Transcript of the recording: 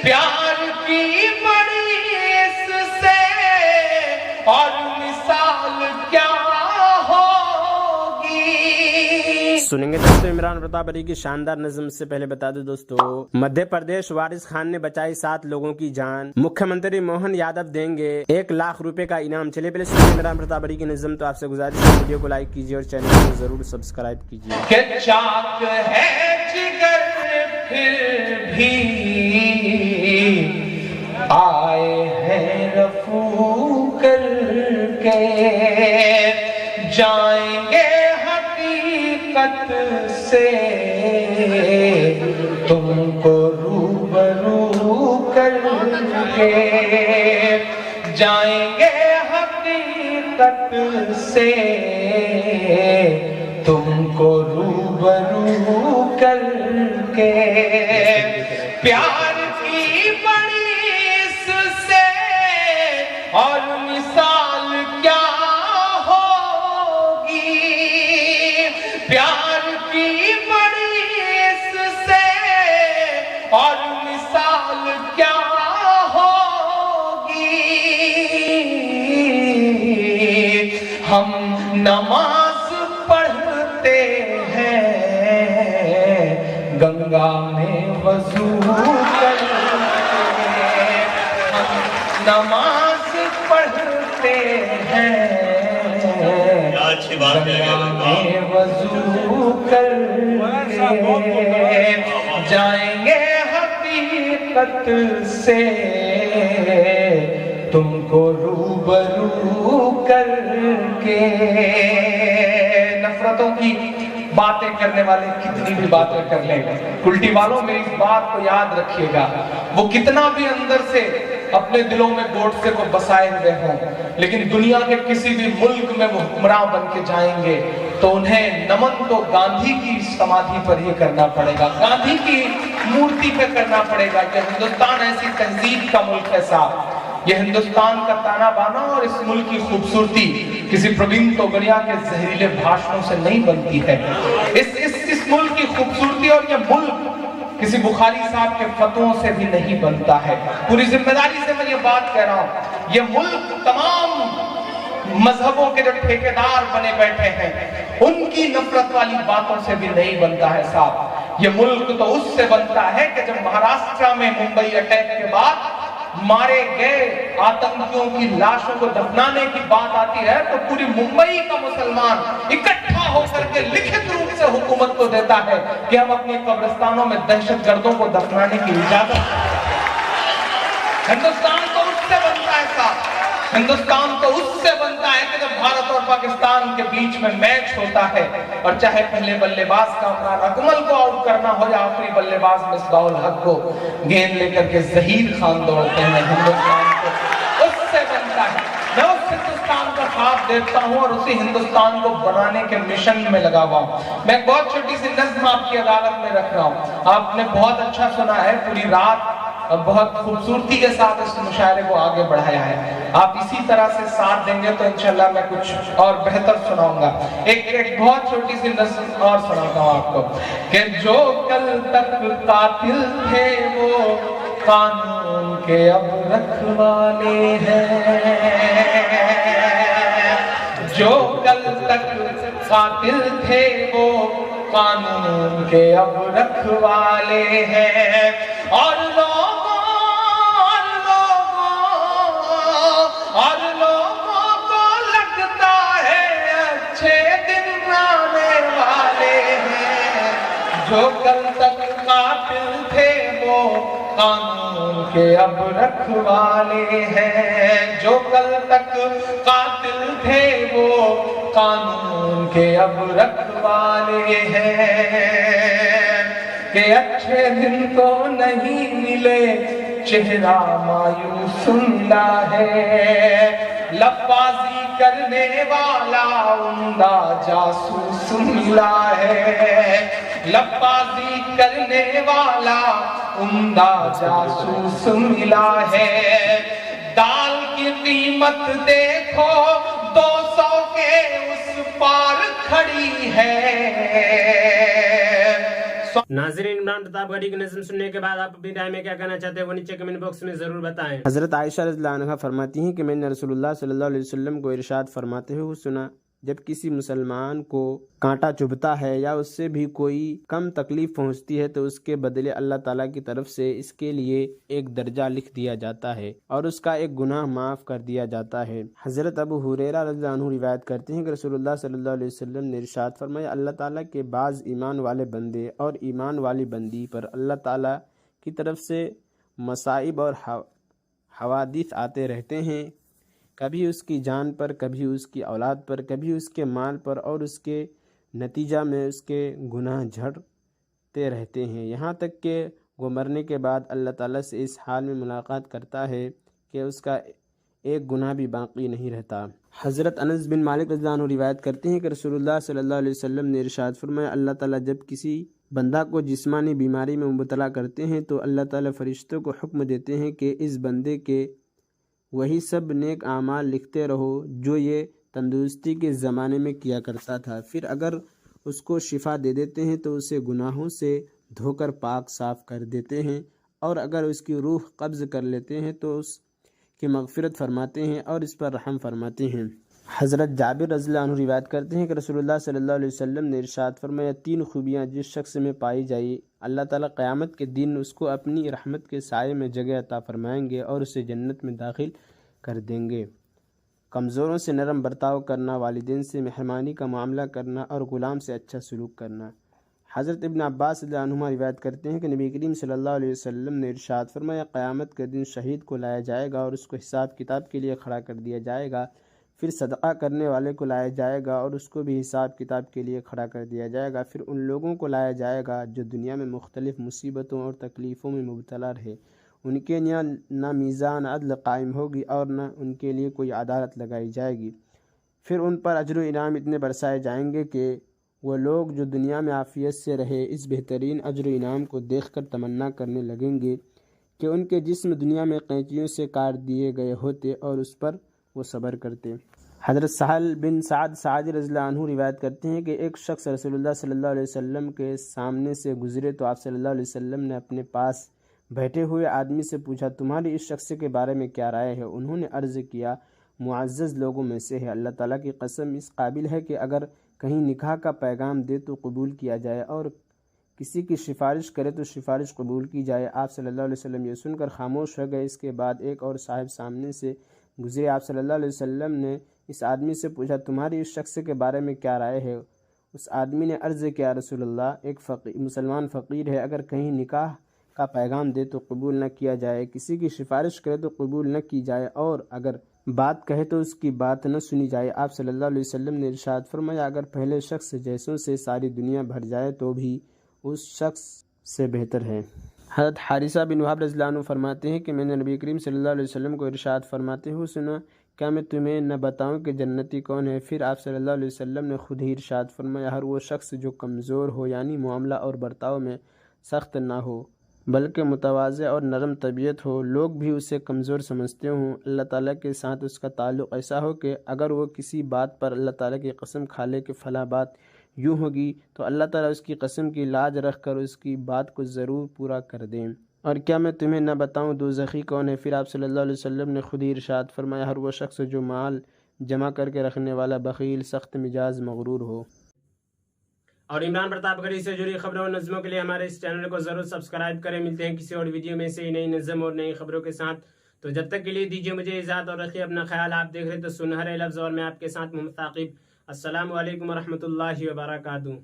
پیار کی بڑی اس سے اور مثال کیا ہوگی. سنیں گے دوستو عمران پرتاپ علی کی شاندار نظم. سے پہلے بتا دو دوستو مدھیہ پردیش وارث خان نے بچائی 7 لوگوں کی جان. مکھیہ منتری موہن یادو دیں گے 1 لاکھ روپے کا انعام. چلے پہلے سنیں عمران پرتاپ علی کی نظم. تو آپ سے گزارش ہے ویڈیو کو لائک کیجیے اور چینل کو ضرور سبسکرائب کیجیے. کہ چاک ہے جگر پھر بھی آئے ہیں رفو کر کے جائیں گے حقیقت سے تم کو روبرو کر کے جائیں گے حقیقت سے تم کو روبرو کر کے. پیار کی بڑی اس سے اور مثال کیا ہوگی. پیار کی بڑی اس سے اور مثال کیا ہوگی. ہم نماز پڑھتے ہیں گنگا میں وضو کر کے. ہم نماز پڑھتے ہیں گنگا میں وضو کر کے جائیں گے حقیقت سے تم کو روبرو کر کے. نفرتوں کی باتیں کرنے والے کتنی بھی باتیں کر لیں, الٹی والوں میں اس بات کو یاد رکھیے گا, وہ کتنا بھی اندر سے اپنے دلوں میں گوڈسے کو بسائے ہوئے ہوں, لیکن دنیا کے کسی بھی ملک میں وہ حکمراں بن کے جائیں گے تو انہیں نمن تو گاندھی کی سمادھی پر ہی کرنا پڑے گا, گاندھی کی مورتی پہ کرنا پڑے گا. کہ ہندوستان ایسی تہذیب کا ملک ہے صاحب, یہ ہندوستان کا تانا بانا اور اس ملک کی خوبصورتی کسی پروین توگڑیا کے زہریلے بھاشنوں سے نہیں بنتی ہے. اس ملک کی خوبصورتی اور یہ ملک کسی بخاری صاحب کے فتووں سے بھی نہیں بنتا ہے. پوری ذمہ داری سے میں یہ بات کہہ رہا ہوں, یہ ملک تمام مذہبوں کے جو ٹھیکیدار بنے بیٹھے ہیں ان کی نفرت والی باتوں سے بھی نہیں بنتا ہے صاحب. یہ ملک تو اس سے بنتا ہے کہ جب مہاراشٹر میں ممبئی اٹیک کے بعد مارے گئے آتنکیوں کی لاشوں کو دفنانے کی بات آتی ہے تو پوری ممبئی کا مسلمان اکٹھا ہو کر کے لکھت روپ سے حکومت کو دیتا ہے کہ ہم اپنی قبرستانوں میں دہشت گردوں کو دفنانے کی اجازت. ہندوستان تو اس سے بنتا ہے صاحب, ہندوستان تو اس سے بنتا ہے کہ جب بھارت اور پاکستان کے بیچ میں میچ ہوتا ہے اور چاہے پہلے بلے باز کامران اکمل کو آؤٹ کرنا ہو یا آخری بلے باز مصباح الحق کو گیند لے کر کے ظہیر خان دوڑتے ہیں, ہندوستان کو اس سے بنتا ہے. میں اس ہندوستان کا خواب دیکھتا ہوں اور اسی ہندوستان کو بنانے کے مشن میں لگا ہوا ہوں. میں ایک بہت چھوٹی سی نظم آپ کی عدالت میں رکھ رہا ہوں, آپ نے بہت اچھا سنا ہے, پوری رات بہت خوبصورتی کے ساتھ اس مشاعرے کو آگے بڑھایا ہے. آپ اسی طرح سے ساتھ دیں گے تو انشاءاللہ میں کچھ اور بہتر سناؤں گا. ایک بہت چھوٹی سی نظم اور سناتا ہوں آپ کو کہ جو کل تک قاتل تھے وہ قانون کے اب رکھوالے ہیں. جو کل تک قاتل تھے وہ قانون کے اب رکھوالے ہیں. اور لوگوں کو لگتا ہے اچھے دن آنے والے ہیں. جو کل تک قاتل تھے وہ قانون کے اب رکھوالے ہیں. جو کل تک قاتل تھے وہ قانون کے اب رکھوالے ہیں. کہ اچھے دن تو نہیں ملے چہرہ مایوس سننا ہے. لفظی کرنے والا عمدہ جاسوس ملا ہے. لفظی کرنے والا عمدہ جاسوس ملا ہے. دال کی قیمت دیکھو 200 کے اس پار کھڑی ہے. नाज़रीन, इमरान प्रताप गढ़ी की नज़्म सुनने के बाद आप अपनी राय में क्या कहना चाहते हैं वो नीचे कमेंट बॉक्स में जरूर बताएं। हजरत आयशा रज़ियल्लाहु अन्हा फरमाती हैं कि मैंने रसूलुल्लाह सल्लल्लाहु अलैहि वसल्लम को इरशाद फरमाते हुए सुना, जब किसी मुसलमान को कांटा चुभता है या उससे भी कोई कम तकलीफ पहुंचती है तो उसके बदले अल्लाह ताला की तरफ से इसके लिए एक दर्जा लिख दिया जाता है और उसका एक गुनाह माफ कर दिया जाता है। हजरत अबू हुरैरा रज़ियल्लाहु अन्हु रिवायत करते हैं कि रसूलुल्लाह सल्लल्लाहु अलैहि वसल्लम ने इरशाद फरमाया, अल्लाह ताला के बाज़ ईमान वाले बंदे और ईमान वाली बंदी पर अल्लाह ताला की तरफ से मसाइब और हवादिस आते रहते हैं, कभी उसकी जान पर, कभी उसकी औलाद पर, कभी उसके माल पर, और उसके नतीजा में उसके गुनाह झड़ते रहते हैं, यहाँ तक कि वो मरने के बाद अल्लाह ताला से इस हाल में मुलाकात करता है कि उसका एक गुनाह भी बाकी नहीं रहता। हज़रत अनस बिन मालिक रज़ियल्लाहु अन्हु रिवायत करते हैं कि रसूलुल्लाह सल्लल्लाहु अलैहि वसल्लम ने इरशाद फरमाया, अल्लाह ताला जब किसी बंदा को जिस्मानी बीमारी में मुबतला करते हैं तो अल्लाह ताला फरिश्तों को हुक्म देते हैं कि इस बंदे के वही सब नेक आमाल लिखते रहो जो ये तंदुरुस्ती के ज़माने में किया करता था। फिर अगर उसको शिफा दे देते हैं तो उसे गुनाहों से धोकर पाक साफ़ कर देते हैं, और अगर उसकी रूह कब्ज़ कर लेते हैं तो उसकी मग़फ़िरत फरमाते हैं और इस पर रहम फरमाते हैं। हज़रत जाबिर रज़ियल्लाहु अन्हु रिवायत करते हैं कि रसूलुल्लाह सल्लल्लाहु अलैहि वसल्लम ने इरशाद फरमाया, 3 खूबियाँ जिस शख्स में पाई जाए अल्लाह ताला क़यामत के दिन उसको अपनी रहमत के साये में जगह अता फरमाएंगे और उसे जन्नत में दाखिल कर देंगे। कमज़ोरों से नरम बर्ताव करना, वालिदैन से मेहरबानी का मामला करना और ग़ुलाम से अच्छा सलूक करना। हज़रत इब्न अब्बास रज़ियल्लाहु अन्हुमा रिवायत करते हैं कि नबी करीम सल्लल्लाहु अलैहि वसल्लम ने इरशाद फरमाया, क़यामत के दिन शहीद को लाया जाएगा और उसको हिसाब किताब के लिए खड़ा कर दिया जाएगा, फिर सदक़ा करने वाले को लाया जाएगा और उसको भी हिसाब किताब के लिए खड़ा कर दिया जाएगा, फिर उन लोगों को लाया जाएगा जो दुनिया में मुख्तलिफ़ मुसीबतों और तकलीफ़ों में मुबतला रहे, उनके यहाँ न मीज़ान अदल कायम होगी और न उनके लिए कोई अदालत लगाई जाएगी। फिर उन पर अजर व इनाम इतने बरसाए जाएंगे कि वो लोग जो दुनिया में आफ़ियत से रहे इस बेहतरीन अजर व इनाम को देखकर तमन्ना करने लगेंगे कि उनके जिस्म दुनिया में कैंचियों से काट दिए गए होते और उस पर वो सब्र करते। हज़रत सहल बिन साद सादी रज़ियल्लाहु अन्हु रिवायत करते हैं कि एक शख्स रसूलुल्लाह सल्लल्लाहु अलैहि वसल्लम के सामने से गुज़रे तो आप सल्लल्लाहु अलैहि वसल्लम ने अपने पास बैठे हुए आदमी से पूछा, तुम्हारी इस शख्स के बारे में क्या राय है? उन्होंने अर्ज़ किया, मुअज़्ज़ज़ लोगों में से है, अल्लाह ताला की कसम इस काबिल है कि अगर कहीं निकाह का पैगाम दे तो कबूल किया जाए और किसी की सिफारिश करे तो सिफारिश कबूल की जाए। आप सल्लल्लाहु अलैहि वसल्लम ये सुनकर खामोश हो गए। इसके बाद एक और साहिब सामने से गुजरे। आप सल्लल्लाहु अलैहि वसल्लम ने इस आदमी से पूछा, तुम्हारी इस शख्स के बारे में क्या राय है? उस आदमी ने अर्ज़ किया, रसूलुल्लाह, एक मुसलमान फ़कीर है, अगर कहीं निकाह का पैगाम दे तो कबूल न किया जाए, किसी की सिफारिश करे तो कबूल न की जाए, और अगर बात कहे तो उसकी बात न सुनी जाए। आप सल्लल्लाहु अलैहि वसल्लम ने इरशाद फरमाया, अगर पहले शख्स जैसों से सारी दुनिया भर जाए तो भी उस शख्स से बेहतर है। हज़रत हारिसा बिन वहाब रज़ियल्लाहु अन्हु फरमाते हैं कि मैंने नबी करीम सल्लल्लाहु अलैहि वसल्लम को इरशाद फरमाते हुए सुना, क्या मैं तुम्हें न बताऊं कि जन्नती कौन है? फिर आप सल्लल्लाहु अलैहि वसल्लम ने खुद ही इरशाद फरमाया, हर वो शख्स जो कमज़ोर हो, यानी मामला और बर्ताव में सख्त ना हो बल्कि मुतवाज़े और नरम तबीयत हो, लोग भी उसे कमज़ोर समझते हों, अल्लाह ताला के साथ उसका ताल्लुक़ ऐसा हो कि अगर वो किसी बात पर अल्लाह ताला की कसम खा ले कि फ़लाँ बात यूँ होगी तो अल्लाह ताला उसकी कसम की लाज रख कर उसकी बात को ज़रूर पूरा कर दें। और क्या मैं तुम्हें न बताऊँ दोज़खी कौन है? फिर आप सल्लल्लाहु अलैहि वसल्लम ने खुद ही इरशाद फरमाया, हर वो शख्स जो माल जमा करके रखने वाला, बख़ील, सख्त मिजाज, मगरूर हो। और इमरान प्रताप गढ़ी से जुड़ी खबरों और नज़मों के लिए हमारे इस चैनल को ज़रूर सब्सक्राइब करें। मिलते हैं किसी और वीडियो में से नई नज़म और नई खबरों के साथ। तो जब तक के लिए दीजिए मुझे इजाज़त और रखिए अपना ख्याल। आप देख रहे तो सुनहरे लफ्ज़ और मैं आपके साथ मोहम्मद साकिब। अस्सलामु अलैकुम व रहमतुल्लाहि व बरकातुहू।